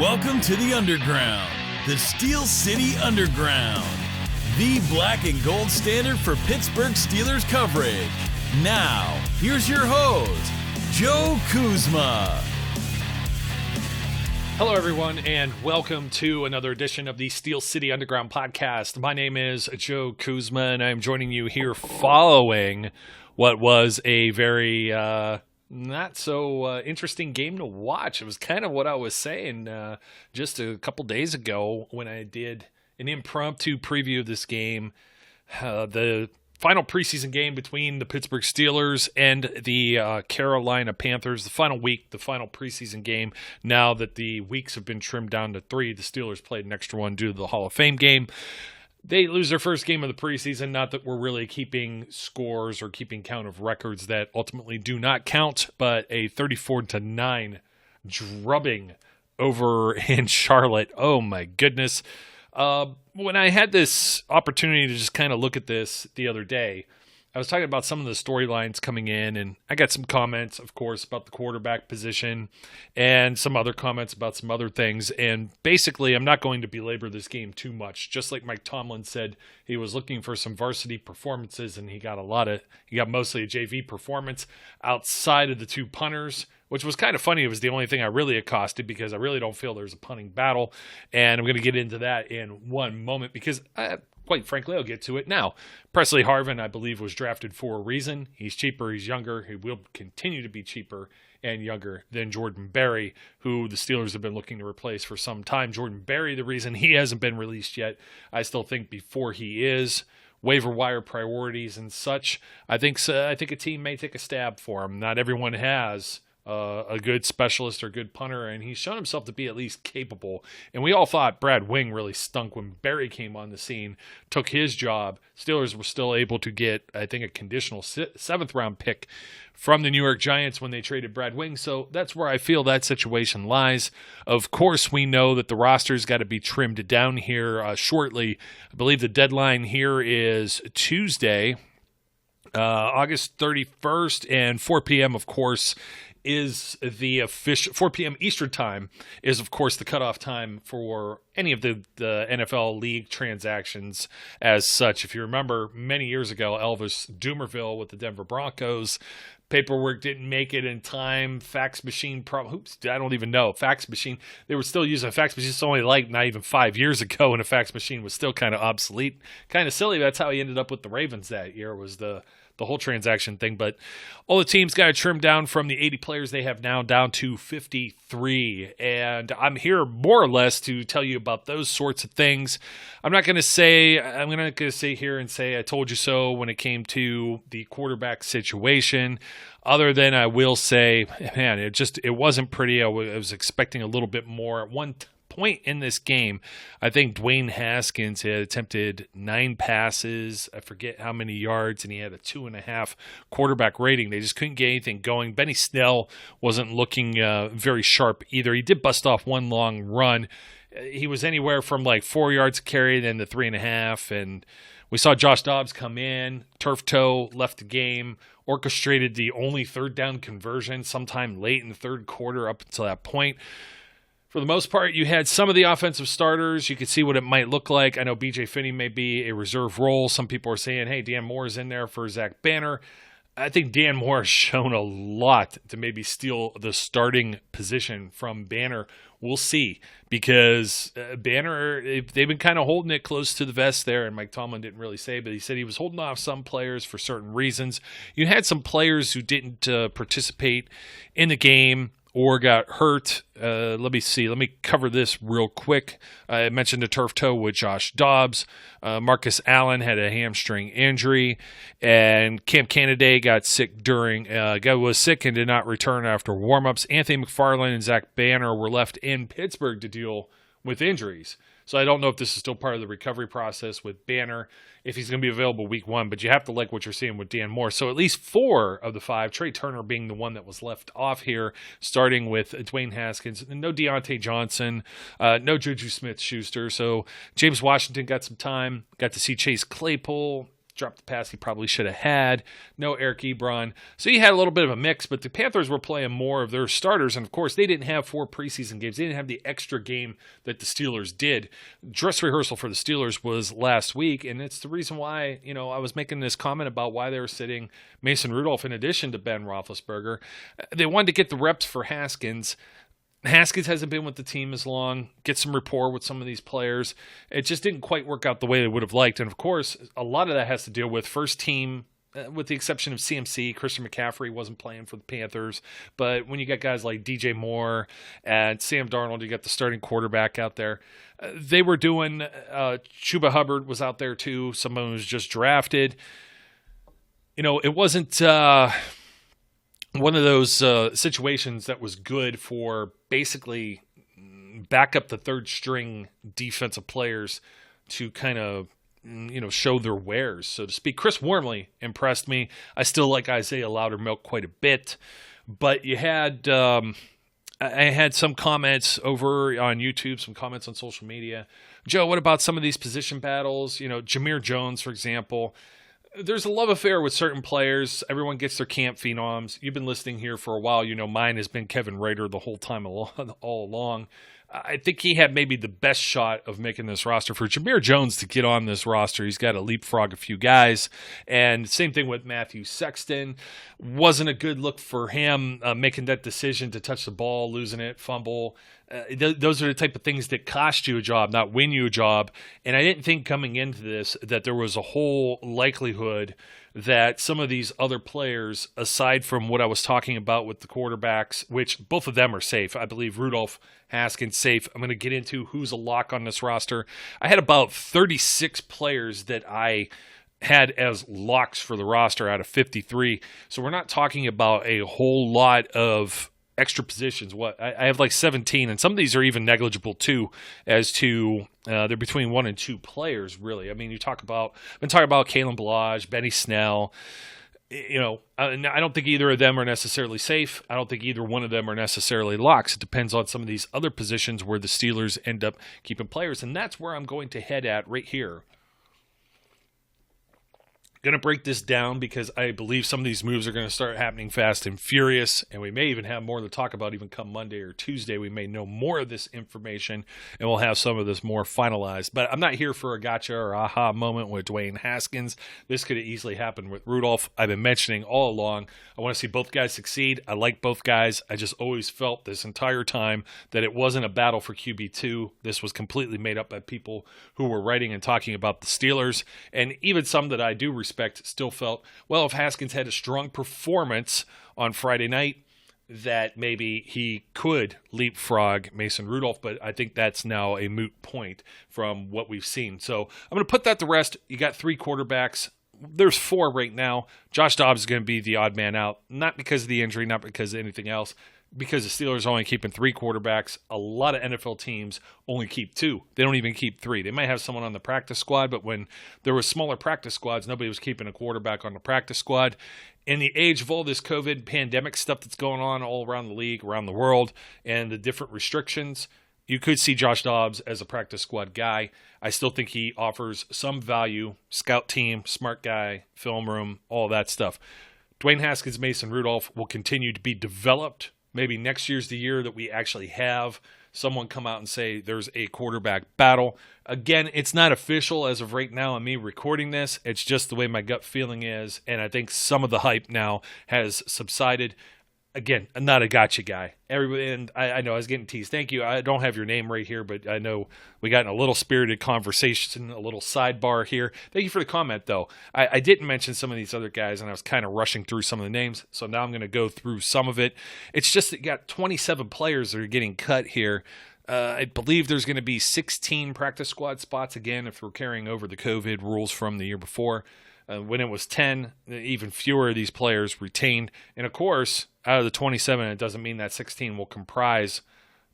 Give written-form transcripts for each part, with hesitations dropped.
Welcome to the Underground, the Steel City Underground, the black and gold standard for Pittsburgh Steelers coverage. Now, here's your host, Joe Kuzma. Hello, everyone, and welcome to another edition of the Steel City Underground podcast. My name is Joe Kuzma, and I'm joining you here following what was a very not so interesting game to watch. It was kind of what I was saying just a couple days ago when I did an impromptu preview of this game. The final preseason game between the Pittsburgh Steelers and the Carolina Panthers, the final week, the final preseason game. Now that the weeks have been trimmed down to 3, the Steelers played an extra one due to the Hall of Fame game. They lose their first game of the preseason. Not that we're really keeping scores or keeping count of records that ultimately do not count, but a 34-9 drubbing over in Charlotte. Oh my goodness. When I had this opportunity to just kind of look at this the other day, I was talking about some of the storylines coming in, and I got some comments, of course, about the quarterback position and some other comments about some other things. And basically, I'm not going to belabor this game too much. Just like Mike Tomlin said, he was looking for some varsity performances, and he got mostly a JV performance outside of the 2 punters, which was kind of funny. It was the only thing I really accosted because I really don't feel there's a punting battle. And I'm going to get into that in one moment because quite frankly, I'll get to it now. Presley Harvin, I believe, was drafted for a reason. He's cheaper, he's younger, he will continue to be cheaper and younger than Jordan Berry, who the Steelers have been looking to replace for some time. Jordan Berry, the reason he hasn't been released yet, I still think before he is, waiver wire priorities and such, I think a team may take a stab for him. Not everyone has a good specialist or good punter, and he's shown himself to be at least capable. And we all thought Brad Wing really stunk when Barry came on the scene, took his job. Steelers were still able to get, I think, a conditional 7th round pick from the New York Giants when they traded Brad Wing. So that's where I feel that situation lies. Of course, we know that the roster's got to be trimmed down here shortly. I believe the deadline here is Tuesday, August 31st, and 4 p.m., of course, is the official 4 p.m. Eastern time is, of course, the cutoff time for any of the NFL league transactions as such. If you remember, many years ago, Elvis Dumervil with the Denver Broncos, paperwork didn't make it in time. Fax machine I don't even know. Fax machine. They were still using a fax machine. It's only like not even 5 years ago, and a fax machine was still kind of obsolete. Kind of silly. That's how he ended up with the Ravens that year, was the whole transaction thing. But all the teams got to trim down from the 80 players they have now down to 53. And I'm here more or less to tell you about those sorts of things. I'm not going to sit here and say I told you so when it came to the quarterback situation, other than I will say, man, it wasn't pretty. I was expecting a little bit more. At one point in this game, I think Dwayne Haskins had attempted 9 passes, I forget how many yards, and he had a 2.5 quarterback rating. They just couldn't get anything going. Benny Snell wasn't looking very sharp either. He did bust off one long run. He was anywhere from like 4 yards carry then to 3.5, and we saw Josh Dobbs come in, turf toe, left the game, orchestrated the only 3rd down conversion sometime late in the 3rd quarter up until that point. For the most part, you had some of the offensive starters. You could see what it might look like. I know B.J. Finney may be a reserve role. Some people are saying, hey, Dan Moore's in there for Zach Banner. I think Dan Moore has shown a lot to maybe steal the starting position from Banner. We'll see, because Banner, they've been kind of holding it close to the vest there, and Mike Tomlin didn't really say, but he said he was holding off some players for certain reasons. You had some players who didn't participate in the game or got hurt. Let me see. Let me cover this real quick. I mentioned a turf toe with Josh Dobbs. Marcus Allen had a hamstring injury, and Cam Canada got sick was sick and did not return after warmups. Anthony McFarland and Zach Banner were left in Pittsburgh to deal with injuries. So I don't know if this is still part of the recovery process with Banner, if he's going to be available week 1, but you have to like what you're seeing with Dan Moore. So at least 4 of the 5, Trey Turner being the one that was left off here, starting with Dwayne Haskins, no Deontay Johnson, no Juju Smith-Schuster. So James Washington got some time, got to see Chase Claypool, dropped the pass he probably should have had. No Eric Ebron. So you had a little bit of a mix, but the Panthers were playing more of their starters. And, of course, they didn't have 4 preseason games. They didn't have the extra game that the Steelers did. Dress rehearsal for the Steelers was last week, and it's the reason why, I was making this comment about why they were sitting Mason Rudolph in addition to Ben Roethlisberger. They wanted to get the reps for Haskins. Haskins hasn't been with the team as long, get some rapport with some of these players. It just didn't quite work out the way they would have liked. And, of course, a lot of that has to deal with first team, with the exception of CMC. Christian McCaffrey wasn't playing for the Panthers. But when you got guys like DJ Moore and Sam Darnold, you got the starting quarterback out there. They were doing Chuba Hubbard was out there too. Someone was just drafted. It wasn't one of those situations that was good for basically back up the third string defensive players to kind of, show their wares, so to speak. Chris Wormley impressed me. I still like Isaiah Loudermilk quite a bit, but you had, I had some comments over on YouTube, some comments on social media. Joe, what about some of these position battles? Jameer Jones, for example. There's a love affair with certain players. Everyone gets their camp phenoms. You've been listening here for a while. Mine has been Kevin Rader the whole time all along. I think he had maybe the best shot of making this roster. For Jameer Jones to get on this roster, he's got to leapfrog a few guys. And same thing with Matthew Sexton. Wasn't a good look for him making that decision to touch the ball, losing it, fumble. Those are the type of things that cost you a job, not win you a job. And I didn't think coming into this that there was a whole likelihood that some of these other players, aside from what I was talking about with the quarterbacks, which both of them are safe. I believe Rudolph, Haskins safe. I'm going to get into who's a lock on this roster. I had about 36 players that I had as locks for the roster out of 53. So we're not talking about a whole lot of extra positions. I have like 17, and some of these are even negligible too, as to they're between 1 and 2 players, really. I mean, I've been talking about Kalen Ballage, Benny Snell. I don't think either of them are necessarily safe. I don't think either one of them are necessarily locks. It depends on some of these other positions where the Steelers end up keeping players, and that's where I'm going to head at right here. Going to break this down because I believe some of these moves are going to start happening fast and furious, and we may even have more to talk about even come Monday or Tuesday. We may know more of this information, and we'll have some of this more finalized. But I'm not here for a gotcha or aha moment with Dwayne Haskins. This could have easily happened with Rudolph. I've been mentioning all along, I want to see both guys succeed. I like both guys. I just always felt this entire time that it wasn't a battle for QB2. This was completely made up by people who were writing and talking about the Steelers, and even some that I do respect still felt, well, if Haskins had a strong performance on Friday night, that maybe he could leapfrog Mason Rudolph, but I think that's now a moot point from what we've seen. So I'm going to put that to rest. You got 3 quarterbacks. There's 4 right now. Josh Dobbs is going to be the odd man out, not because of the injury, not because of anything else, because the Steelers are only keeping 3 quarterbacks. A lot of NFL teams only keep 2. They don't even keep 3. They might have someone on the practice squad, but when there were smaller practice squads, nobody was keeping a quarterback on the practice squad. In the age of all this COVID pandemic stuff that's going on all around the league, around the world, and the different restrictions, you could see Josh Dobbs as a practice squad guy. I still think he offers some value, scout team, smart guy, film room, all that stuff. Dwayne Haskins, Mason Rudolph will continue to be developed. Maybe next year's the year that we actually have someone come out and say there's a quarterback battle. Again, it's not official as of right now on me recording this. It's just the way my gut feeling is, and I think some of the hype now has subsided. Again, I'm not a gotcha guy. Everybody, and I know I was getting teased. Thank you. I don't have your name right here, but I know we got in a little spirited conversation, a little sidebar here. Thank you for the comment, though. I didn't mention some of these other guys, and I was kind of rushing through some of the names, so now I'm going to go through some of it. It's just that you got 27 players that are getting cut here. I believe there's going to be 16 practice squad spots again if we're carrying over the COVID rules from the year before. When it was 10, even fewer of these players retained. And, of course, out of the 27, it doesn't mean that 16 will comprise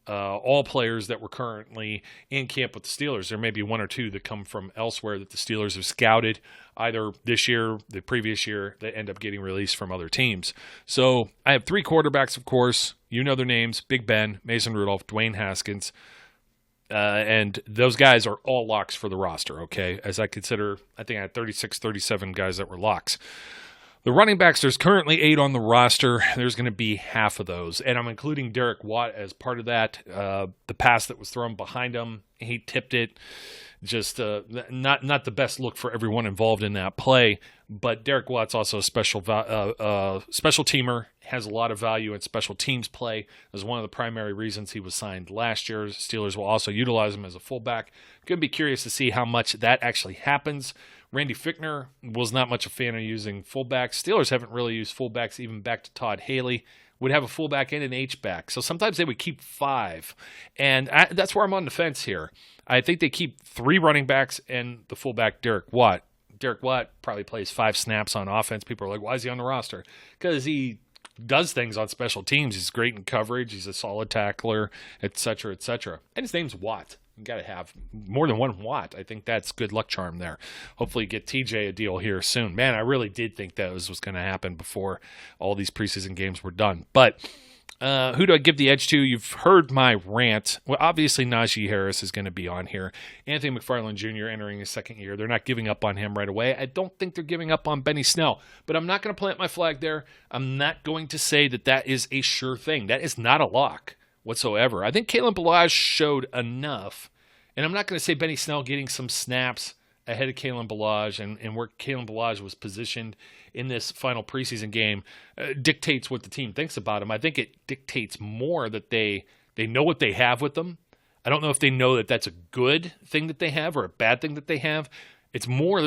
all players that were currently in camp with the Steelers. There may be 1 or 2 that come from elsewhere that the Steelers have scouted either this year, the previous year, that end up getting released from other teams. So I have 3 quarterbacks, of course. You know their names: Big Ben, Mason Rudolph, Dwayne Haskins. And those guys are all locks for the roster, okay? As I consider, I think I had 36, 37 guys that were locks. The running backs, there's currently 8 on the roster. There's going to be half of those. And I'm including Derek Watt as part of that. The pass that was thrown behind him, he tipped it. Just not the best look for everyone involved in that play. But Derek Watt's also a special teamer, has a lot of value in special teams play. That was one of the primary reasons he was signed last year. Steelers will also utilize him as a fullback. Going to be curious to see how much that actually happens. Randy Fichtner was not much a fan of using fullbacks. Steelers haven't really used fullbacks even back to Todd Haley. Would have a fullback and an H-back. So sometimes they would keep 5. And that's where I'm on the fence here. I think they keep 3 running backs and the fullback, Derek Watt. Derek Watt probably plays 5 snaps on offense. People are like, why is he on the roster? Because he does things on special teams. He's great in coverage. He's a solid tackler, et cetera, et cetera. And his name's Watt. You got to have more than one Watt. I think that's good luck charm there. Hopefully get TJ a deal here soon. Man, I really did think that was going to happen before all these preseason games were done. But who do I give the edge to? You've heard my rant. Well, obviously Najee Harris is going to be on here. Anthony McFarland Jr. entering his second year. They're not giving up on him right away. I don't think they're giving up on Benny Snell. But I'm not going to plant my flag there. I'm not going to say that is a sure thing. That is not a lock whatsoever. I think Kalen Ballage showed enough, and I'm not going to say Benny Snell getting some snaps ahead of Kalen Ballage and where Kalen Ballage was positioned in this final preseason game dictates what the team thinks about him. I think it dictates more that they know what they have with them. I don't know if they know that that's a good thing that they have or a bad thing that they have. It's more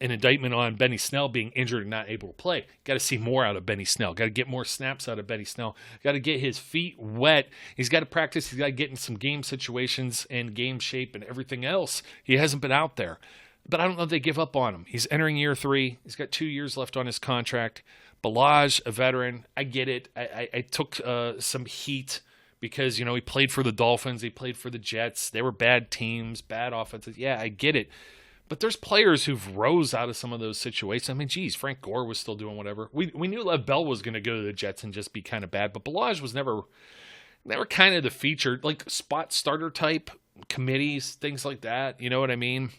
an indictment on Benny Snell being injured and not able to play. Got to see more out of Benny Snell. Got to get more snaps out of Benny Snell. Got to get his feet wet. He's got to practice. He's got to get in some game situations and game shape and everything else. He hasn't been out there. But I don't know if they give up on him. He's entering year 3. He's got 2 years left on his contract. Ballage, a veteran. I get it. I took some heat because, he played for the Dolphins. He played for the Jets. They were bad teams, bad offenses. Yeah, I get it. But there's players who've rose out of some of those situations. I mean, geez, Frank Gore was still doing whatever. We knew Lev Bell was going to go to the Jets and just be kind of bad, but Ballage was never kind of the featured, like spot starter type committees, things like that. You know what I mean?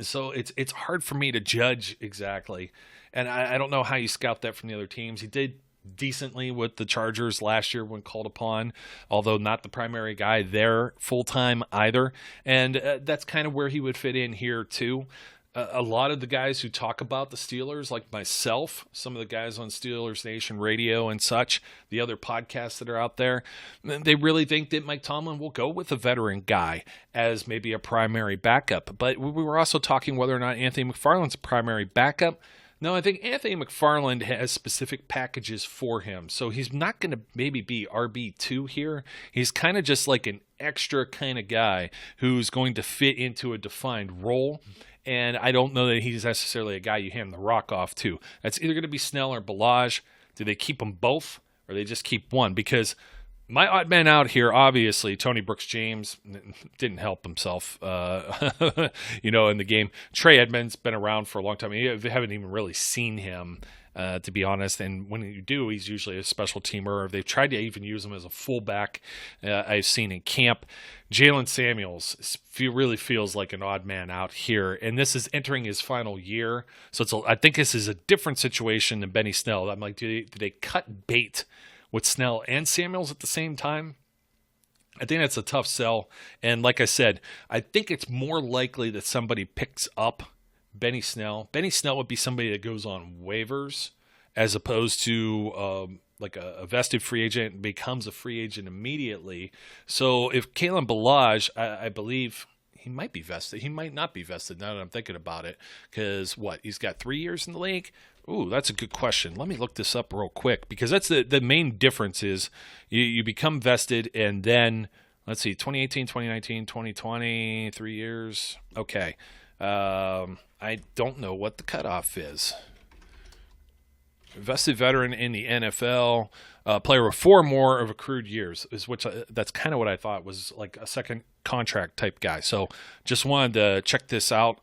So it's hard for me to judge exactly. And I don't know how you scout that from the other teams. He did decently with the Chargers last year when called upon, although not the primary guy there full-time either. And that's kind of where he would fit in here too. A lot of the guys who talk about the Steelers, like myself, some of the guys on Steelers Nation Radio and such, the other podcasts that are out there, they really think that Mike Tomlin will go with a veteran guy as maybe a primary backup. But we were also talking whether or not Anthony McFarland's a primary backup. No, I think Anthony McFarland has specific packages for him. So he's not going to maybe be RB2 here. He's kind of just like an extra kind of guy who's going to fit into a defined role. And I don't know that he's necessarily a guy you hand the rock off to. That's either going to be Snell or Ballage. Do they keep them both or they just keep one? Because my odd man out here, obviously, Tony Brooks-James didn't help himself, in the game. Trey Edmonds been around for a long time. You haven't even really seen him, to be honest. And when you do, he's usually a special teamer. They've tried to even use him as a fullback. I've seen in camp. Jalen Samuels really feels like an odd man out here, and this is entering his final year. So I think this is a different situation than Benny Snell. I'm like, do they cut bait with Snell and Samuels at the same time? I think that's a tough sell. And like I said, I think it's more likely that somebody picks up Benny Snell. Benny Snell would be somebody that goes on waivers as opposed to like a vested free agent and becomes a free agent immediately. So if Kalen Ballage, I believe he might be vested. He might not be vested now that I'm thinking about it. Because he's got 3 years in the league? Ooh, that's a good question. Let me look this up real quick because that's the main difference is you become vested and then, let's see, 2018, 2019, 2020, 3 years. Okay. I don't know what the cutoff is. Vested veteran in the NFL, player with 4 more of accrued years, that's kind of what I thought was like a second contract type guy. So just wanted to check this out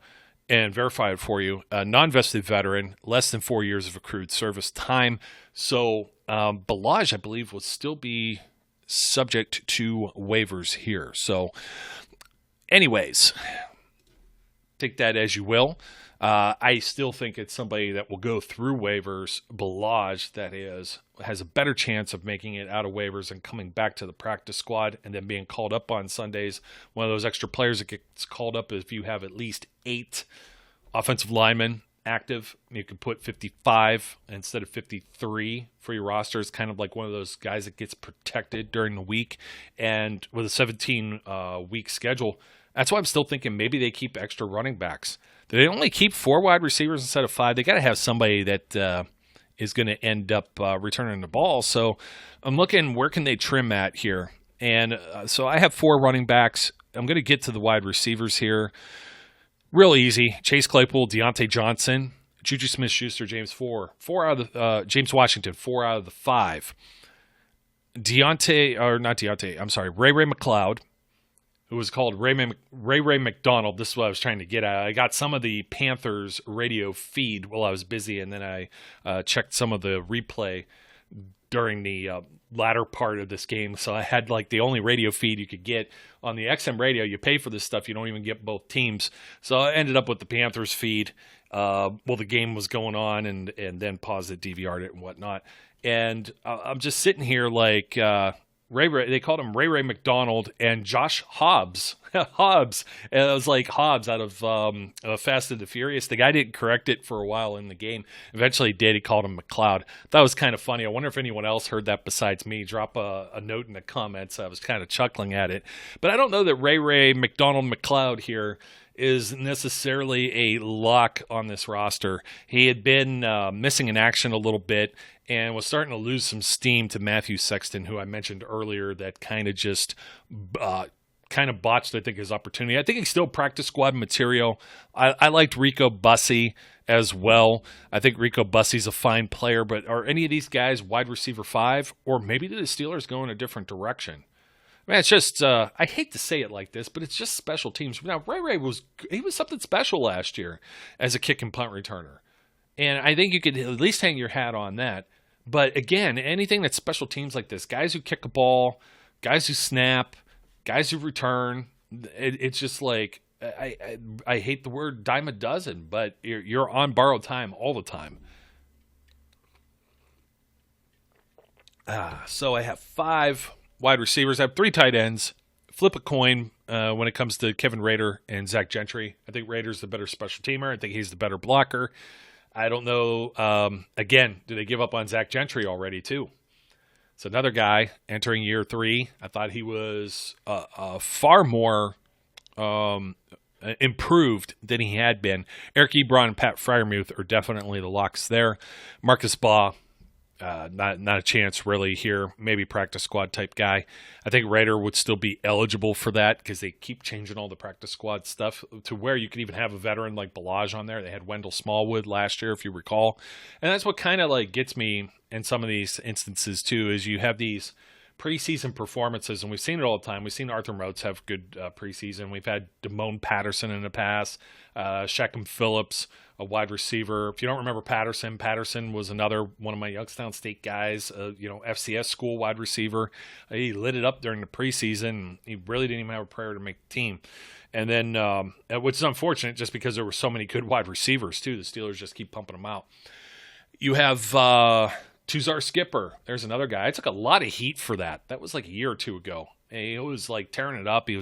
and verify it for you. Non-vested veteran, less than 4 years of accrued service time. So Ballage, I believe, will still be subject to waivers here. So Anyways, take that as you will. I still think it's somebody that will go through waivers, Balaj, that has a better chance of making it out of waivers and coming back to the practice squad and then being called up on Sundays. One of those extra players that gets called up if you have at least 8 offensive linemen active. You can put 55 instead of 53 for your roster. It's kind of like one of those guys that gets protected during the week. And with a 17-week schedule, that's why I'm still thinking maybe they keep extra running backs. They only keep 4 wide receivers instead of 5. They got to have somebody that is going to end up returning the ball. So I'm looking, where can they trim at here? And so I have 4 running backs. I'm going to get to the wide receivers here. Real easy. Chase Claypool, Deontay Johnson, Juju Smith-Schuster, James Washington, 4 out of the 5. Ray Ray McLeod, who was called Ray McDonald. This is what I was trying to get at. I got some of the Panthers radio feed while I was busy, and then I checked some of the replay during the latter part of this game. So I had like the only radio feed you could get on the XM radio. You pay for this stuff. You don't even get both teams. So I ended up with the Panthers feed while the game was going on, and then paused it, DVR'd it, and whatnot. And I'm just sitting here like Ray, they called him Ray McDonald and Josh Hobbs. Hobbs. And it was like Hobbs out of Fast and the Furious. The guy didn't correct it for a while in the game. Eventually he did. He called him McLeod. That was kind of funny. I wonder if anyone else heard that besides me. Drop a note in the comments. I was kind of chuckling at it. But I don't know that Ray McDonald McLeod here is necessarily a lock on this roster. He had been missing in action a little bit and was starting to lose some steam to Matthew Sexton, who I mentioned earlier, that kind of just botched, I think, his opportunity. I think he's still practice squad material. I liked Rico Bussey as well. I think Rico Bussey's a fine player, but are any of these guys wide receiver 5? Or maybe the Steelers go in a different direction? Man, it's just, I hate to say it like this, but it's just special teams. Now, Ray was something special last year as a kick and punt returner. And I think you could at least hang your hat on that. But again, anything that's special teams like this, guys who kick a ball, guys who snap, guys who return, it's just like, I hate the word dime a dozen, but you're on borrowed time all the time. So I have 5 wide receivers. I have 3 tight ends. Flip a coin when it comes to Kevin Rader and Zach Gentry. I think Rader's the better special teamer. I think he's the better blocker. I don't know. Again, do they give up on Zach Gentry already too? It's another guy entering year 3. I thought he was far more improved than he had been. Eric Ebron and Pat Freiermuth are definitely the locks there. Marcus Baugh, not a chance really here. Maybe practice squad type guy. I think Rader would still be eligible for that because they keep changing all the practice squad stuff to where you can even have a veteran like Balaj on there. They had Wendell Smallwood last year, if you recall. And that's what kind of like gets me in some of these instances too, is you have these preseason performances, and we've seen it all the time. We've seen Arthur Moats have good preseason. We've had Damone Patterson in the past, Shackham Phillips, a wide receiver. If you don't remember Patterson was another one of my Youngstown State guys, FCS school wide receiver. He lit it up during the preseason. He really didn't even have a prayer to make the team. And then, which is unfortunate just because there were so many good wide receivers too. The Steelers just keep pumping them out. You have Tuzar Skipper. There's another guy. I took a lot of heat for that. That was like a year or 2 ago. He was like tearing it up. He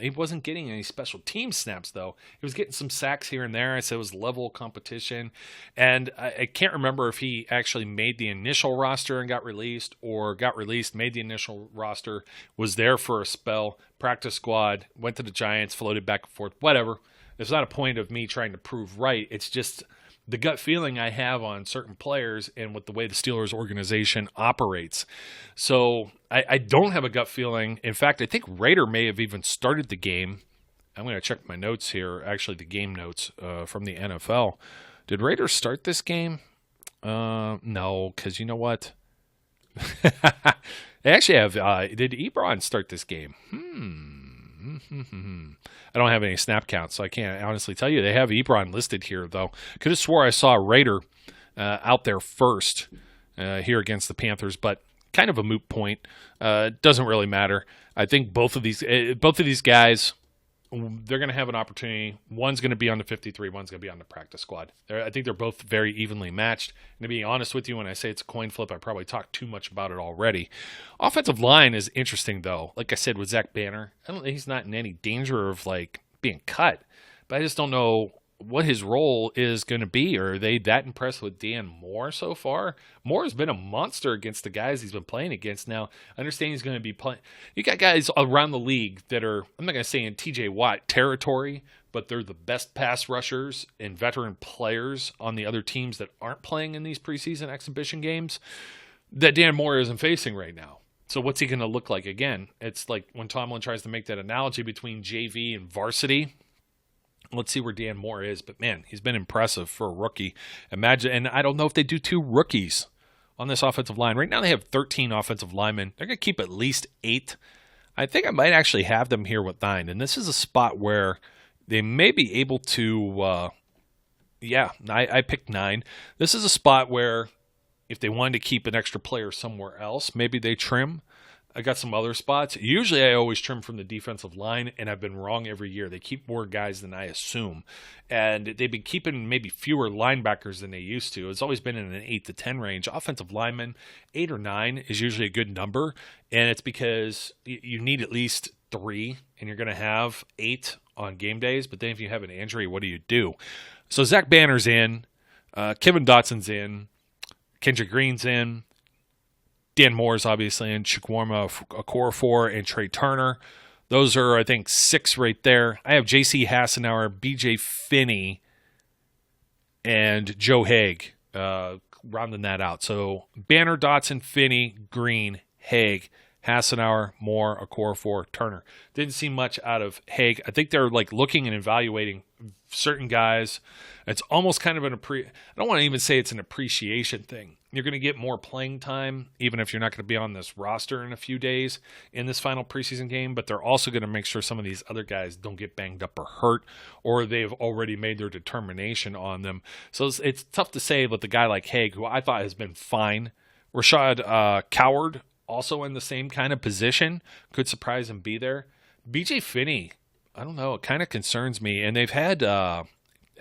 wasn't getting any special team snaps though. He was getting some sacks here and there. I said it was level competition. And I can't remember if he actually made the initial roster and got released, or got released, made the initial roster, was there for a spell, practice squad, went to the Giants, floated back and forth, whatever. It's not a point of me trying to prove right. It's just the gut feeling I have on certain players and with the way the Steelers organization operates. So I don't have a gut feeling. In fact, I think Rader may have even started the game. I'm going to check my notes here, actually the game notes from the NFL. Did Rader start this game? No, because you know what? They actually have, did Ebron start this game? I don't have any snap counts, so I can't honestly tell you. They have Ebron listed here, though. Could have swore I saw Rader out there first here against the Panthers, but kind of a moot point. Doesn't really matter. I think both of these guys they're going to have an opportunity. One's going to be on the 53, one's going to be on the practice squad. I think they're both very evenly matched. And to be honest with you, when I say it's a coin flip, I probably talked too much about it already. Offensive line is interesting, though. Like I said, with Zach Banner, I don't think he's not in any danger of like being cut, but I just don't know what his role is going to be. Or are they that impressed with Dan Moore so far? Moore has been a monster against the guys he's been playing against. Now, I understand he's going to be playing. You got guys around the league that are, I'm not going to say in TJ Watt territory, but they're the best pass rushers and veteran players on the other teams that aren't playing in these preseason exhibition games that Dan Moore isn't facing right now. So what's he going to look like again? It's like when Tomlin tries to make that analogy between JV and varsity. Let's see where Dan Moore is. But, man, he's been impressive for a rookie. Imagine, and I don't know if they do 2 rookies on this offensive line. Right now they have 13 offensive linemen. They're going to keep at least 8. I think I might actually have them here with 9. And this is a spot where they may be able to, I picked 9. This is a spot where if they wanted to keep an extra player somewhere else, maybe they trim. I got some other spots. Usually I always trim from the defensive line, and I've been wrong every year. They keep more guys than I assume. And they've been keeping maybe fewer linebackers than they used to. It's always been in an 8 to 10 range. Offensive linemen, 8 or 9 is usually a good number, and it's because you need at least 3, and you're going to have 8 on game days. But then if you have an injury, what do? So Zach Banner's in. Kevin Dotson's in. Kendrick Green's in. Dan Moore's obviously in, Chukwuma Okorafor, and Trey Turner. Those are, I think, 6 right there. I have J.C. Hassenauer, B.J. Finney, and Joe Haig rounding that out. So Banner, Dotson, Finney, Green, Haig, Hassenauer, Moore, Okorafor, Turner. Didn't see much out of Haig. I think they're like looking and evaluating certain guys. It's almost kind of I don't want to even say it's an appreciation thing. You're going to get more playing time, even if you're not going to be on this roster in a few days in this final preseason game, but they're also going to make sure some of these other guys don't get banged up or hurt, or they've already made their determination on them. So it's tough to say with a guy like Haig, who I thought has been fine. Rashad Coward, also in the same kind of position, could surprise and be there. B.J. Finney, I don't know, it kind of concerns me. And they've had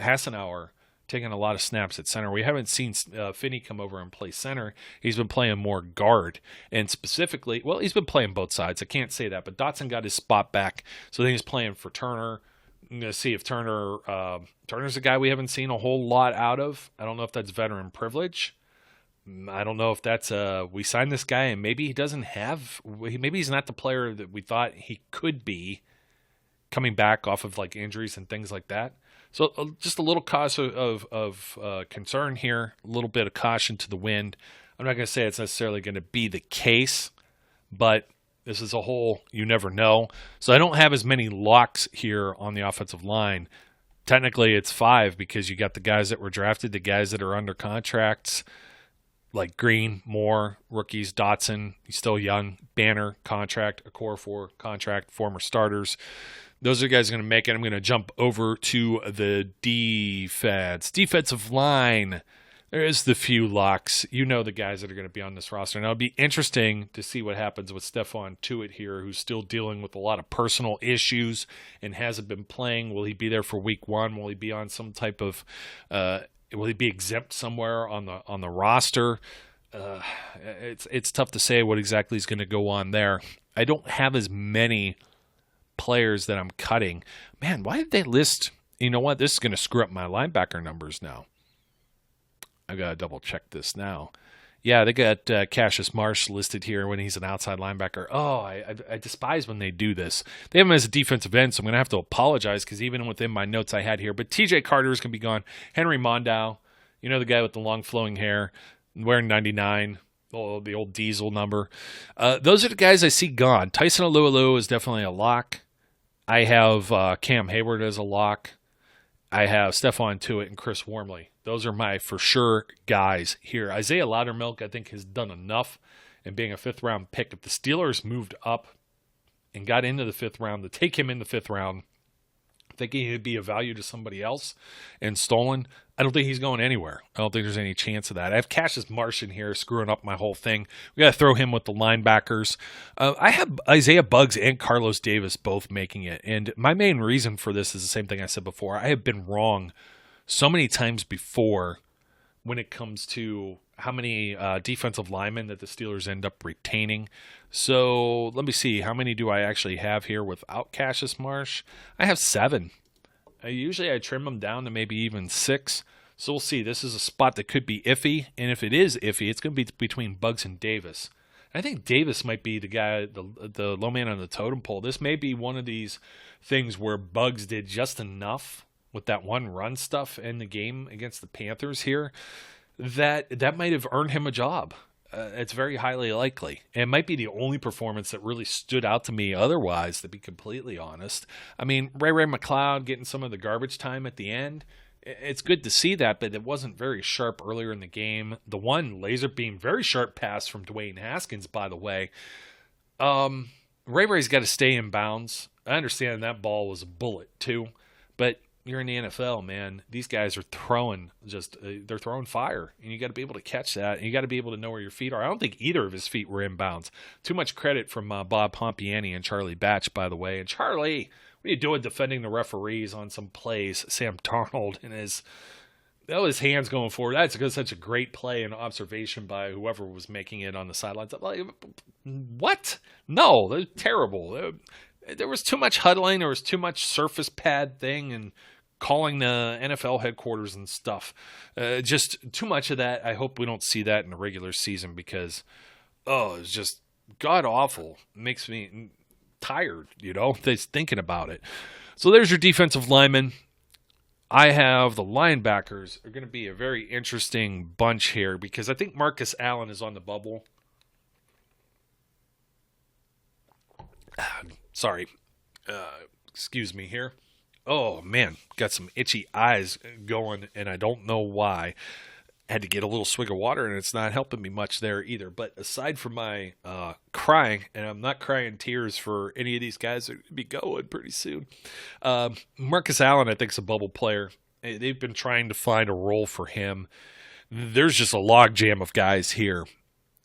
Hassenauer taking a lot of snaps at center. We haven't seen Finney come over and play center. He's been playing more guard. And specifically, well, he's been playing both sides. I can't say that. But Dotson got his spot back, so then he's playing for Turner. I'm going to see if Turner's a guy we haven't seen a whole lot out of. I don't know if that's veteran privilege. I don't know if that's we signed this guy and maybe he doesn't have – maybe he's not the player that we thought he could be coming back off of like injuries and things like that. So just a little cause of concern here, a little bit of caution to the wind. I'm not going to say it's necessarily going to be the case, but this is a whole you never know. So I don't have as many locks here on the offensive line. Technically it's 5 because you got the guys that were drafted, the guys that are under contracts, like Green, Moore, rookies, Dotson, he's still young, Banner, contract, Okorafor, contract, former starters. Those are the guys going to make it. I'm going to jump over to the defensive line. There is the few locks. You know the guys that are going to be on this roster. Now, it'll be interesting to see what happens with Stephon Tuitt here, who's still dealing with a lot of personal issues and hasn't been playing. Will he be there for week 1? Will he be on some type of will he be exempt somewhere on the roster? It's tough to say what exactly is going to go on there. I don't have as many players that I'm cutting. Man, why did they list? You know what? This is going to screw up my linebacker numbers now. I got to double check this now. Yeah, they got Cassius Marsh listed here when he's an outside linebacker. Oh, I despise when they do this. They have him as a defensive end, so I'm going to have to apologize because even within my notes I had here. But TJ Carter is going to be gone. Henry Mondow, you know the guy with the long flowing hair, wearing 99. Oh, the old diesel number. Those are the guys I see gone. Tyson Alualu is definitely a lock. I have Cam Hayward as a lock. I have Stephon Tuitt and Chris Wormley. Those are my for sure guys here. Isaiah Loudermilk, I think, has done enough in being a 5th-round pick. If the Steelers moved up and got into the 5th round, to take him in the 5th round, I thinking he'd be of value to somebody else and stolen. I don't think he's going anywhere. I don't think there's any chance of that. I have Cassius Marsh in here screwing up my whole thing. We got to throw him with the linebackers. I have Isaiah Buggs and Carlos Davis both making it. And my main reason for this is the same thing I said before. I have been wrong so many times before when it comes to how many defensive linemen that the Steelers end up retaining. So let me see. How many do I actually have here without Cassius Marsh? I have 7. Usually I trim them down to maybe even 6. So we'll see. This is a spot that could be iffy. And if it is iffy, it's going to be between Buggs and Davis. I think Davis might be the guy, the low man on the totem pole. This may be one of these things where Buggs did just enough with that one run stuff in the game against the Panthers here that might have earned him a job. It's very highly likely. And it might be the only performance that really stood out to me otherwise, to be completely honest. I mean, Ray McLeod getting some of the garbage time at the end, it's good to see that, but it wasn't very sharp earlier in the game. The one laser beam, very sharp pass from Dwayne Haskins, by the way. Ray's got to stay in bounds. I understand that ball was a bullet, too, but you're in the NFL, man. These guys are throwing they're throwing fire, and you got to be able to catch that, and you got to be able to know where your feet are. I don't think either of his feet were in bounds. Too much credit from Bob Pompiani and Charlie Batch, by the way. And Charlie, what are you doing defending the referees on some plays? Sam Darnold and his hands going forward. That's such a great play and observation by whoever was making it on the sidelines. Like, what? No, they're terrible. There was too much huddling. There was too much surface pad thing and calling the NFL headquarters and stuff. Just too much of that. I hope we don't see that in the regular season because, it's just god-awful. It makes me tired, just thinking about it. So there's your defensive linemen. I have the linebackers are going to be a very interesting bunch here because I think Marcus Allen is on the bubble. Sorry. Excuse me here. Oh, man. Got some itchy eyes going, and I don't know why. Had to get a little swig of water, and it's not helping me much there either. But aside from my crying, and I'm not crying tears for any of these guys that are going to be going pretty soon. Marcus Allen, I think, is a bubble player. They've been trying to find a role for him. There's just a logjam of guys here.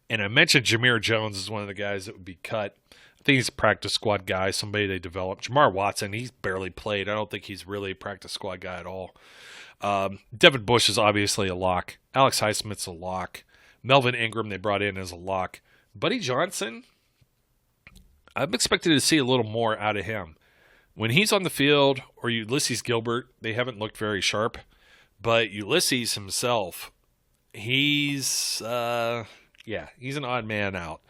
And I mentioned Jameer Jones is one of the guys that would be cut. I think he's a practice squad guy, somebody they developed. Jamar Watson, he's barely played. I don't think he's really a practice squad guy at all. Devin Bush is obviously a lock. Alex Highsmith's a lock. Melvin Ingram they brought in as a lock. Buddy Johnson, I'm expected to see a little more out of him. When he's on the field, or Ulysses Gilbert, they haven't looked very sharp. But Ulysses himself, he's an odd man out.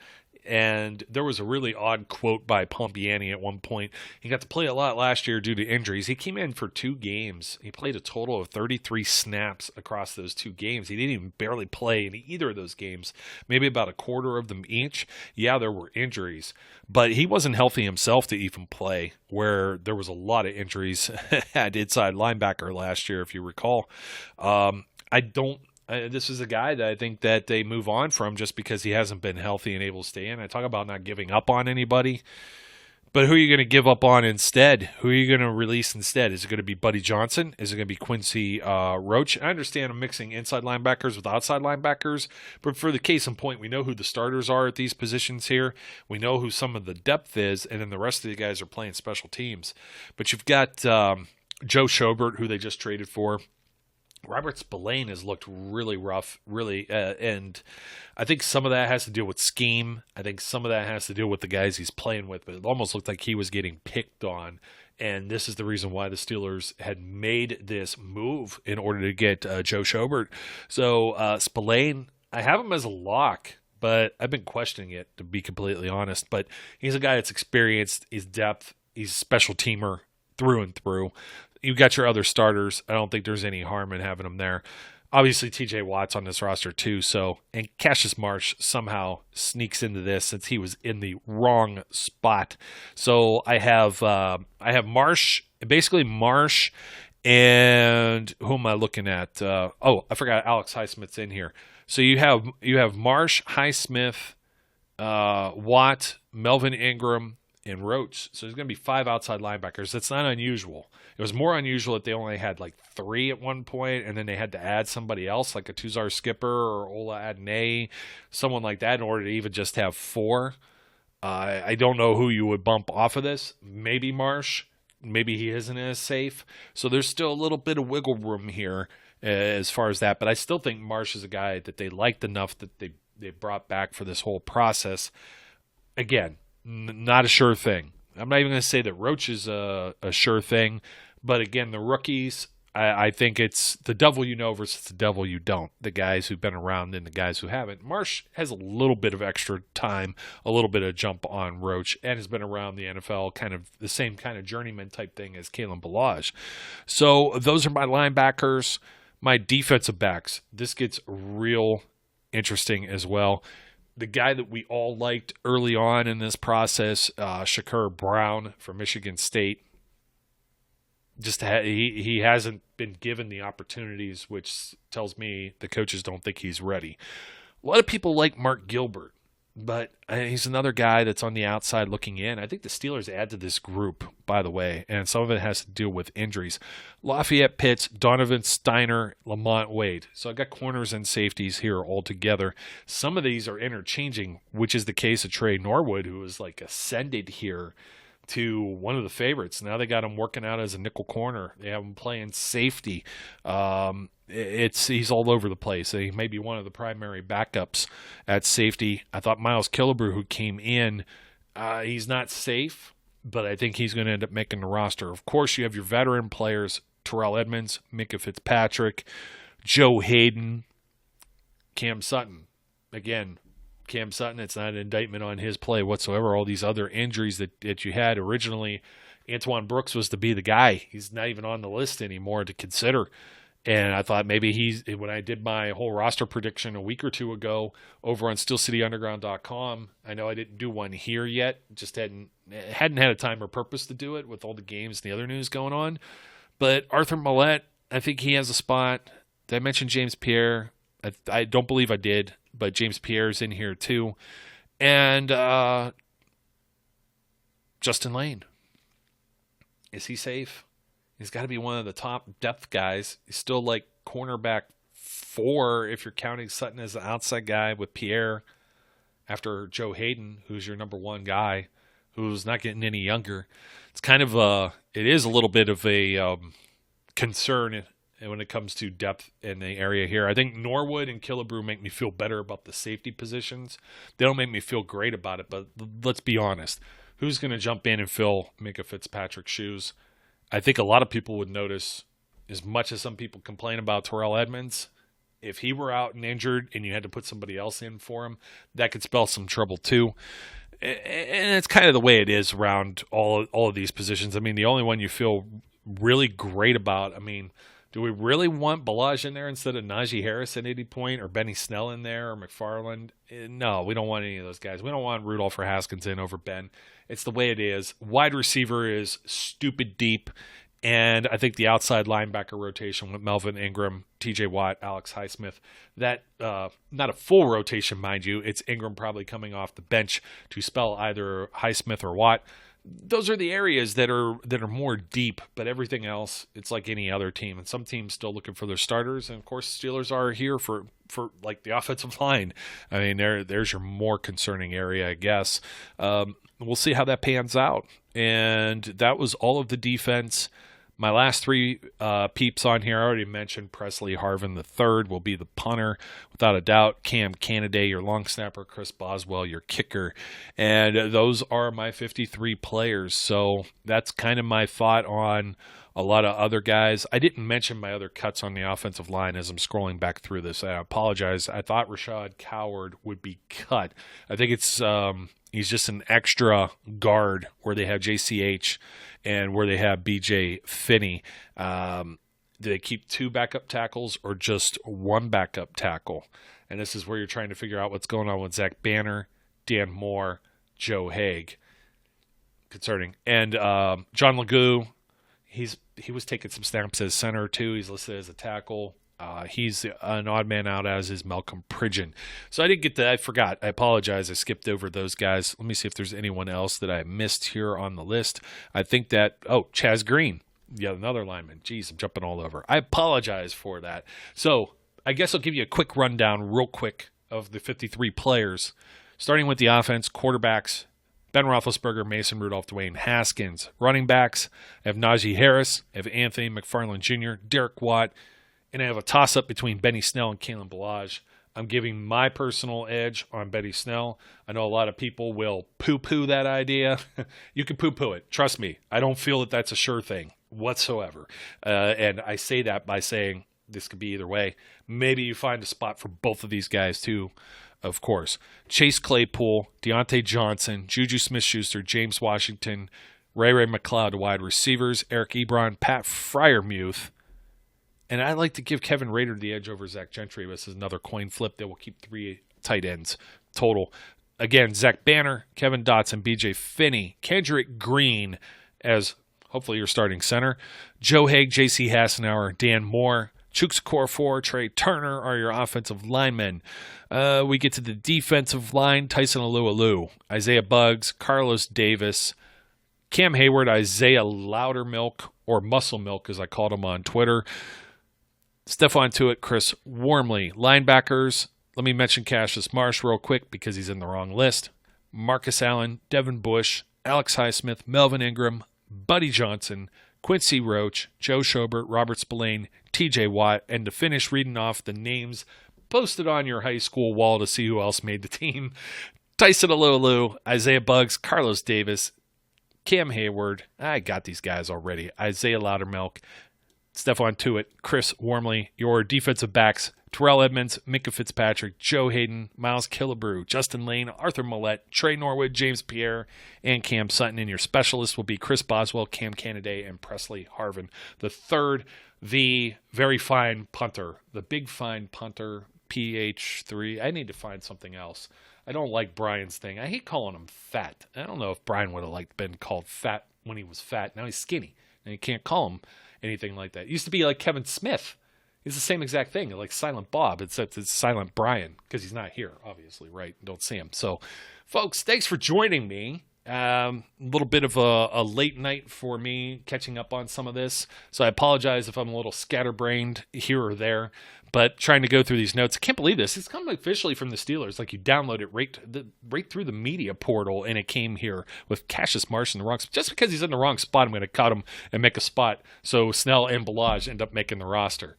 And there was a really odd quote by Pompiani at one point. He got to play a lot last year due to injuries. He came in for 2 games. He played a total of 33 snaps across those 2 games. He didn't even barely play in either of those games, maybe about a quarter of them each. Yeah, there were injuries, but he wasn't healthy himself to even play, where there was a lot of injuries at inside linebacker last year, if you recall. This is a guy that I think that they move on from just because he hasn't been healthy and able to stay in. I talk about not giving up on anybody. But who are you going to give up on instead? Who are you going to release instead? Is it going to be Buddy Johnson? Is it going to be Quincy Roach? I understand I'm mixing inside linebackers with outside linebackers. But for the case in point, we know who the starters are at these positions here. We know who some of the depth is. And then the rest of the guys are playing special teams. But you've got Joe Schobert, who they just traded for. Robert Spillane has looked really rough, and I think some of that has to do with scheme. I think some of that has to do with the guys he's playing with, but it almost looked like he was getting picked on, and this is the reason why the Steelers had made this move in order to get Joe Schobert. So Spillane, I have him as a lock, but I've been questioning it, to be completely honest, but he's a guy that's experienced, he's depth, he's a special teamer through and through. You've got your other starters. I don't think there's any harm in having them there. Obviously, T.J. Watt's on this roster too. And Cassius Marsh somehow sneaks into this since he was in the wrong spot. So I have Marsh, basically Marsh, and who am I looking at? I forgot Alex Highsmith's in here. So you have Marsh, Highsmith, Watt, Melvin Ingram, and Roach. So there's going to be 5 outside linebackers. That's not unusual. It was more unusual that they only had like 3 at one point, and then they had to add somebody else, like a Tuzar Skipper or Ola Adnei, someone like that, in order to even just have 4. I don't know who you would bump off of this. Maybe Marsh. Maybe he isn't as safe. So there's still a little bit of wiggle room here as far as that. But I still think Marsh is a guy that they liked enough that they brought back for this whole process. Again, not a sure thing. I'm not even going to say that Roach is a sure thing. But again, the rookies, I think it's the devil you know versus the devil you don't. The guys who've been around and the guys who haven't. Marsh has a little bit of extra time, a little bit of jump on Roach, and has been around the NFL, kind of the same kind of journeyman type thing as Kalen Ballage. So those are my linebackers. My defensive backs. This gets real interesting as well. The guy that we all liked early on in this process, Shakur Brown from Michigan State. He hasn't been given the opportunities, which tells me the coaches don't think he's ready. A lot of people like Mark Gilbert, but he's another guy that's on the outside looking in. I think the Steelers add to this group, by the way, and some of it has to do with injuries. Lafayette Pitts, Donovan Steiner, Lamont Wade. So I got corners and safeties here all together. Some of these are interchanging, which is the case of Trey Norwood, who was like ascended here to one of the favorites. Now they got him working out as a nickel corner. They have him playing safety. He's all over the place. He may be one of the primary backups at safety. I thought Miles Killebrew, who came in, he's not safe, but I think he's going to end up making the roster. Of course, you have your veteran players, Terrell Edmonds, Micah Fitzpatrick, Joe Hayden, Cam Sutton. Again, Cam Sutton, it's not an indictment on his play whatsoever. All these other injuries that you had originally, Antoine Brooks was to be the guy. He's not even on the list anymore to consider. And I thought maybe when I did my whole roster prediction a week or two ago over on SteelCityUnderground.com, I know I didn't do one here yet, just hadn't had a time or purpose to do it with all the games and the other news going on. But Arthur Millette, I think he has a spot. Did I mention James Pierre? I don't believe I did, but James Pierre's in here too. And Justin Lane. Is he safe? He's got to be one of the top depth guys. He's still like cornerback 4 if you're counting Sutton as an outside guy with Pierre after Joe Hayden, who's your number 1 guy, who's not getting any younger. It's kind of it is a little bit of a concern when it comes to depth in the area here. I think Norwood and Killebrew make me feel better about the safety positions. They don't make me feel great about it, but let's be honest. Who's going to jump in and fill Micah Fitzpatrick's shoes? I think a lot of people would notice, as much as some people complain about Terrell Edmonds, if he were out and injured and you had to put somebody else in for him, that could spell some trouble too. And it's kind of the way it is around all of these positions. I mean, the only one you feel really great about, do we really want Ballage in there instead of Najee Harris at 80 point or Benny Snell in there or McFarland? No, we don't want any of those guys. We don't want Rudolph or Haskins in over Ben. It's the way it is. Wide receiver is stupid deep, and I think the outside linebacker rotation with Melvin Ingram, TJ Watt, Alex Highsmith, that not a full rotation, mind you. It's Ingram probably coming off the bench to spell either Highsmith or Watt. Those are the areas that are more deep, but everything else, it's like any other team. And some teams still looking for their starters, and of course, Steelers are here for like the offensive line. There's your more concerning area, I guess. We'll see how that pans out. And that was all of the defense. My last 3 peeps on here, I already mentioned Presley Harvin III will be the punter, without a doubt. Cam Canada, your long snapper. Chris Boswell, your kicker. And those are my 53 players. So that's kind of my thought on a lot of other guys. I didn't mention my other cuts on the offensive line as I'm scrolling back through this. I apologize. I thought Rashad Coward would be cut. I think it's he's just an extra guard where they have JCH and where they have BJ Finney. Do they keep 2 backup tackles or just 1 backup tackle? And this is where you're trying to figure out what's going on with Zach Banner, Dan Moore, Joe Haig. Concerning. And John Legou, he was taking some snaps as center too. He's listed as a tackle. He's an odd man out, as is Malcolm Pridgeon. So I didn't get to, I forgot. I apologize. I skipped over those guys. Let me see if there's anyone else that I missed here on the list. I think that, Chaz Green, yet another lineman. Jeez, I'm jumping all over. I apologize for that. So I guess I'll give you a quick rundown real quick of the 53 players. Starting with the offense, quarterbacks, Ben Roethlisberger, Mason Rudolph, Dwayne Haskins. Running backs, I have Najee Harris, I have Anthony McFarland Jr., Derek Watt, and I have a toss-up between Benny Snell and Kalen Ballage. I'm giving my personal edge on Benny Snell. I know a lot of people will poo-poo that idea. You can poo-poo it. Trust me. I don't feel that that's a sure thing whatsoever. And I say that by saying this could be either way. Maybe you find a spot for both of these guys too, of course. Chase Claypool, Deontay Johnson, Juju Smith-Schuster, James Washington, Ray McLeod, wide receivers, Eric Ebron, Pat Freiermuth. And I like to give Kevin Rader the edge over Zach Gentry. This is another coin flip. They will keep 3 tight ends total. Again, Zach Banner, Kevin Dotson, BJ Finney, Kendrick Green as hopefully your starting center. Joe Haig, JC Hassenauer, Dan Moore, Chuks Okorafor, Trey Turner are your offensive linemen. We get to the defensive line, Tyson Alualu, Isaiah Buggs, Carlos Davis, Cam Hayward, Isaiah Loudermilk, or Muscle Milk as I called him on Twitter. Stephon Tuitt, Chris Wormley. Linebackers, let me mention Cassius Marsh real quick because he's in the wrong list. Marcus Allen, Devin Bush, Alex Highsmith, Melvin Ingram, Buddy Johnson, Quincy Roach, Joe Schobert, Robert Spillane, TJ Watt, and to finish reading off the names posted on your high school wall to see who else made the team, Tyson Alualu, Isaiah Buggs, Carlos Davis, Cam Hayward, I got these guys already, Isaiah Loudermilk, Stephon Tuitt, Chris Wormley, your defensive backs, Terrell Edmonds, Minka Fitzpatrick, Joe Hayden, Miles Killebrew, Justin Lane, Arthur Millette, Trey Norwood, James Pierre, and Cam Sutton. And your specialists will be Chris Boswell, Cam Canada, and Presley Harvin. The third, the very fine punter, the big fine punter, PH3. I need to find something else. I don't like Brian's thing. I hate calling him fat. I don't know if Brian would have been called fat when he was fat. Now he's skinny, and you can't call him anything like that. It used to be like Kevin Smith. It's the same exact thing, like Silent Bob, except it's Silent Brian, because he's not here, obviously, right? Don't see him. So, folks, thanks for joining me. A little bit of a late night for me catching up on some of this. So I apologize if I'm a little scatterbrained here or there, but trying to go through these notes. I can't believe this. It's come officially from the Steelers. Like you download it right through the media portal, and it came here with Cassius Marsh in the wrong spot. Just because he's in the wrong spot, I'm going to cut him and make a spot so Snell and Ballage end up making the roster.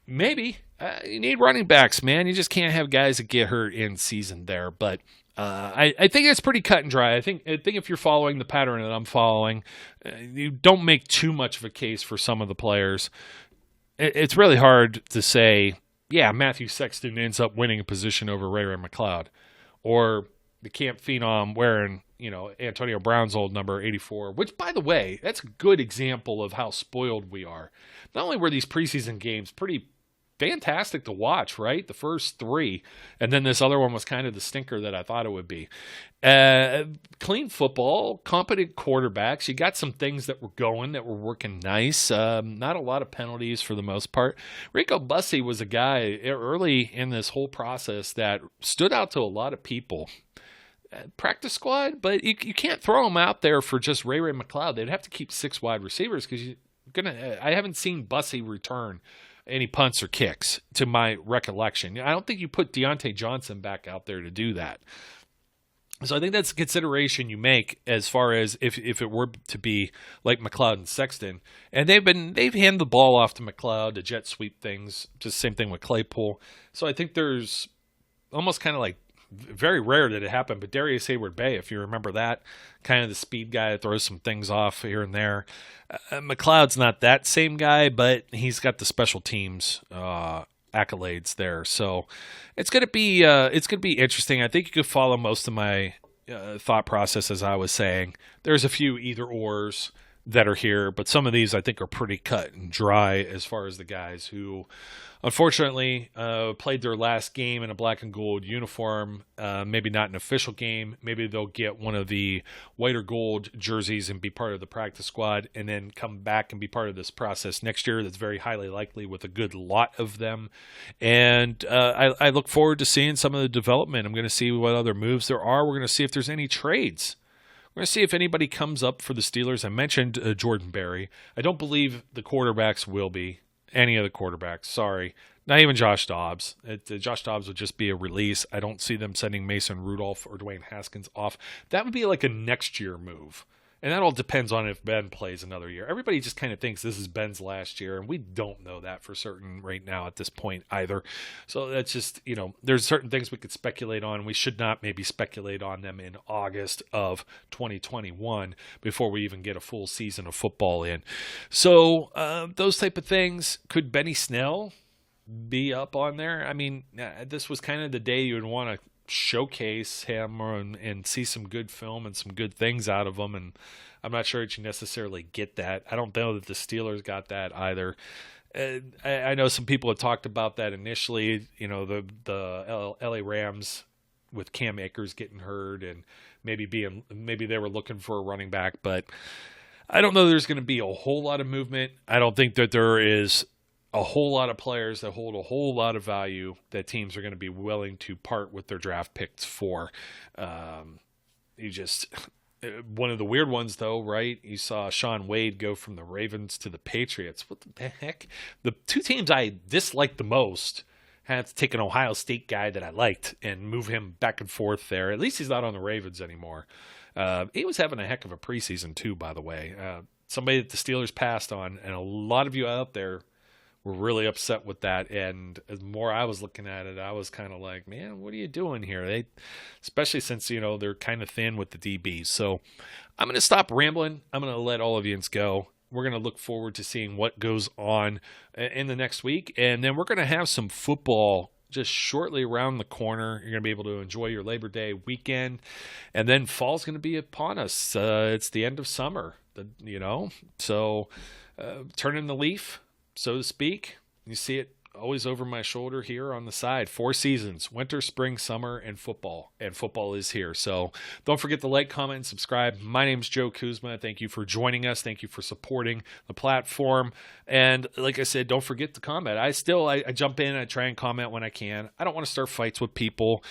Maybe. You need running backs, man. You just can't have guys that get hurt in season there. But I think it's pretty cut and dry. I think if you're following the pattern that I'm following, you don't make too much of a case for some of the players. It's really hard to say, yeah, Matthew Sexton ends up winning a position over Ray McLeod. Or the camp phenom wearing, Antonio Brown's old number 84, which, by the way, that's a good example of how spoiled we are. Not only were these preseason games pretty fantastic to watch, right? The first 3. And then this other one was kind of the stinker that I thought it would be. Clean football, competent quarterbacks. You got some things that were going, that were working nice. Not a lot of penalties for the most part. Rico Bussey was a guy early in this whole process that stood out to a lot of people. Practice squad, but you can't throw him out there for just Ray McLeod. They'd have to keep 6 wide receivers because I haven't seen Bussey return any punts or kicks to my recollection. I don't think you put Deontay Johnson back out there to do that. So I think that's a consideration you make as far as if it were to be like McLeod and Sexton. And they've handed the ball off to McLeod to jet sweep things. Just same thing with Claypool. So I think there's almost kind of like very rare that it happened, but Darius Hayward-Bay, if you remember that, kind of the speed guy that throws some things off here and there. McLeod's not that same guy, but he's got the special teams accolades there. So it's gonna be interesting. I think you could follow most of my thought process as I was saying. There's a few either ors. that are here, but some of these I think are pretty cut and dry as far as the guys who unfortunately played their last game in a black and gold uniform, maybe not an official game. Maybe they'll get one of the white or gold jerseys and be part of the practice squad and then come back and be part of this process next year. That's very highly likely with a good lot of them. And I look forward to seeing some of the development. I'm going to see what other moves there are. We're going to see if there's any trades. We're going to see if anybody comes up for the Steelers. I mentioned Jordan Berry. I don't believe the quarterbacks will be. Any of the quarterbacks, sorry. Not even Josh Dobbs. Josh Dobbs would just be a release. I don't see them sending Mason Rudolph or Dwayne Haskins off. That would be like a next year move. And that all depends on if Ben plays another year. Everybody just kind of thinks this is Ben's last year, and we don't know that for certain right now at this point either. So that's just, there's certain things we could speculate on. We should not maybe speculate on them in August of 2021 before we even get a full season of football in. So those type of things. Could Benny Snell be up on there? I mean, this was kind of the day you would want to showcase him and see some good film and some good things out of him, and I'm not sure that you necessarily get that. I don't know that the Steelers got that either. I know some people had talked about that initially, the LA Rams with Cam Akers getting hurt and maybe they were looking for a running back, but I don't know there's going to be a whole lot of movement. I don't think that there is a whole lot of players that hold a whole lot of value that teams are going to be willing to part with their draft picks for. One of the weird ones though, right? You saw Sean Wade go from the Ravens to the Patriots. What the heck? The two teams I disliked the most had to take an Ohio State guy that I liked and move him back and forth there. At least he's not on the Ravens anymore. He was having a heck of a preseason too, by the way. Somebody that the Steelers passed on, and a lot of you out there were really upset with that. And as more I was looking at it, I was kind of like, man, what are you doing here? Especially since, they're kind of thin with the DBs. So I'm going to stop rambling. I'm going to let all of you go. We're going to look forward to seeing what goes on in the next week. And then we're going to have some football just shortly around the corner. You're going to be able to enjoy your Labor Day weekend. And then fall's going to be upon us. It's the end of summer, so turning the leaf, so to speak. You see it always over my shoulder here on the side. 4 seasons: winter, spring, summer, and football. And football is here. So don't forget to like, comment, and subscribe. My name's Joe Kuzma. Thank you for joining us. Thank you for supporting the platform. And like I said, don't forget to comment. I jump in and I try and comment when I can. I don't want to start fights with people.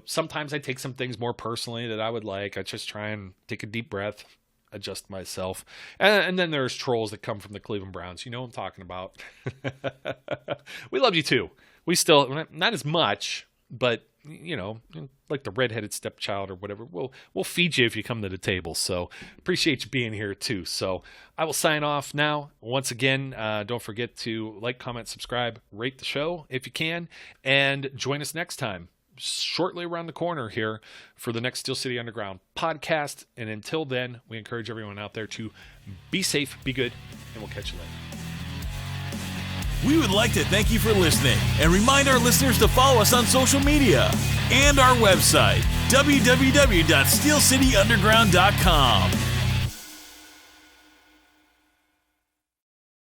Sometimes I take some things more personally that I would like. I just try and take a deep breath, adjust myself. And then there's trolls that come from the Cleveland Browns. You know what I'm talking about. We love you too. We still, not as much, but like the redheaded stepchild or whatever, we'll feed you if you come to the table. So appreciate you being here too. So I will sign off now. Once again, don't forget to like, comment, subscribe, rate the show if you can, and join us next time, shortly around the corner here, for the next Steel City Underground podcast. And until then, we encourage everyone out there to be safe, be good, and we'll catch you later. We would like to thank you for listening and remind our listeners to follow us on social media and our website, www.steelcityunderground.com.